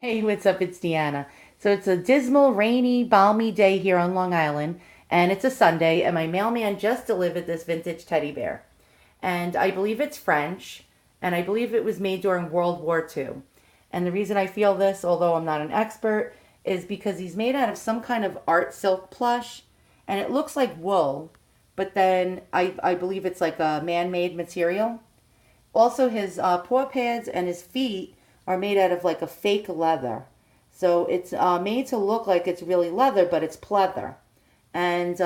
Hey, what's up? It's Deanna. So it's a dismal, rainy, balmy day here on Long Island, and it's a Sunday, and my mailman just delivered this vintage teddy bear. And I believe it's French, and I believe it was made during World War II. And the reason I feel this, although I'm not an expert, is because he's made out of some kind of art silk plush, and it looks like wool, but then I believe it's like a man-made material. Also, his paw pads and his feet are made out of like a fake leather. So it's made to look like it's really leather, but it's pleather. And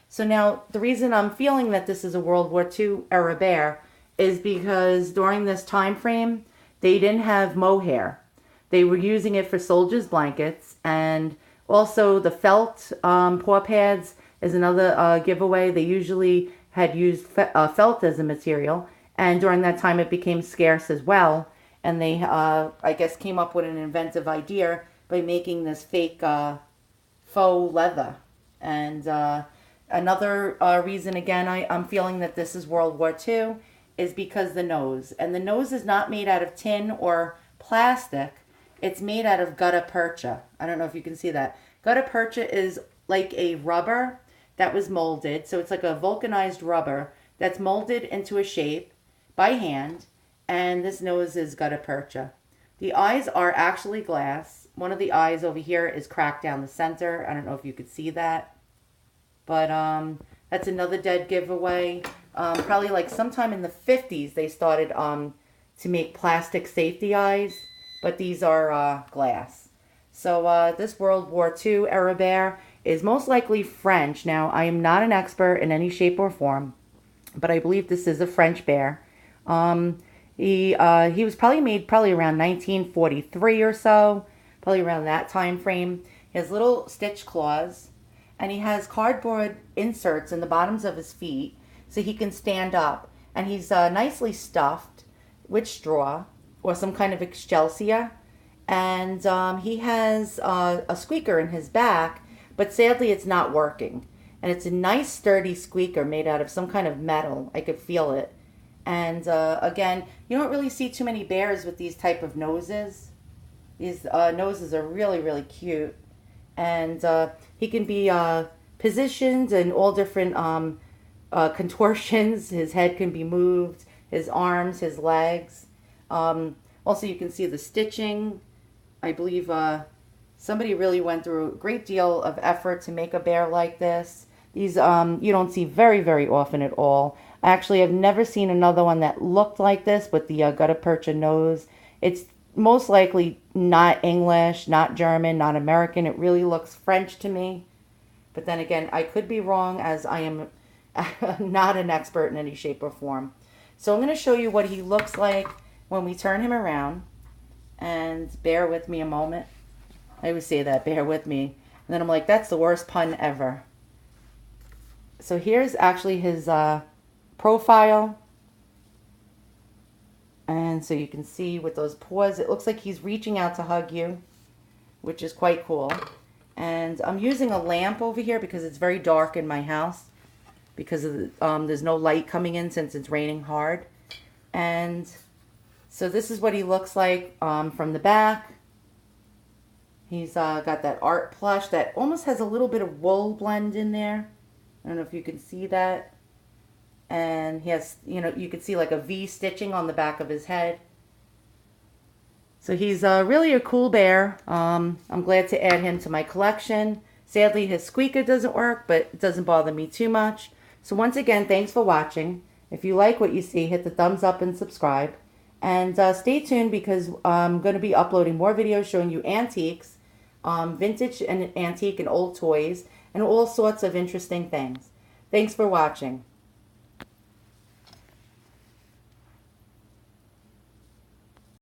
so now the reason I'm feeling that this is a World War II era bear is because during this time frame, they didn't have mohair. They were using it for soldiers' blankets, and also the felt paw pads is another giveaway. They usually had used felt as a material, and during that time it became scarce as well. And they, I guess, came up with an inventive idea by making this fake faux leather. And another reason, again, I'm feeling that this is World War II is because the nose. And the nose is not made out of tin or plastic. It's made out of gutta percha. I don't know if you can see that. Gutta percha is like a rubber that was molded. So it's like a vulcanized rubber that's molded into a shape by hand. And this nose is gutta percha. The eyes are actually glass. One of the eyes over here is cracked down the center. I don't know if you could see that. But that's another dead giveaway. Probably like sometime in the 50s they started to make plastic safety eyes, but these are glass. So this World War II era bear is most likely French. Now, I am not an expert in any shape or form, but I believe this is a French bear. He was probably made probably around 1943 or so, probably around that time frame. He has little stitch claws, and he has cardboard inserts in the bottoms of his feet so he can stand up. And he's nicely stuffed with straw or some kind of excelsior. And he has a squeaker in his back, but sadly it's not working. And it's a nice sturdy squeaker made out of some kind of metal. I could feel it. And again, you don't really see too many bears with these type of noses. These noses are really, really cute. And he can be positioned in all different contortions. His head can be moved, his arms, his legs. Also, you can see the stitching. I believe somebody really went through a great deal of effort to make a bear like this. These you don't see very, very often at all. Actually, I've never seen another one that looked like this with the gutta percha nose. It's most likely not English, not German, not American. It really looks French to me. But then again, I could be wrong as I am not an expert in any shape or form. So I'm going to show you what he looks like when we turn him around. And bear with me a moment. I always say that, bear with me. And then I'm like, that's the worst pun ever. So here's actually his profile. And so you can see with those paws, it looks like he's reaching out to hug you, which is quite cool. And I'm using a lamp over here because it's very dark in my house because of there's no light coming in since it's raining hard. And so this is what he looks like from the back. He's got that art plush that almost has a little bit of wool blend in there. I don't know if you can see that. And he has, you can see like a V stitching on the back of his head. So he's really a cool bear. I'm glad to add him to my collection. Sadly, his squeaker doesn't work, but it doesn't bother me too much. So once again, thanks for watching. If you like what you see, hit the thumbs up and subscribe. And stay tuned because I'm going to be uploading more videos showing you antiques, vintage and antique and old toys, and all sorts of interesting things. Thanks for watching.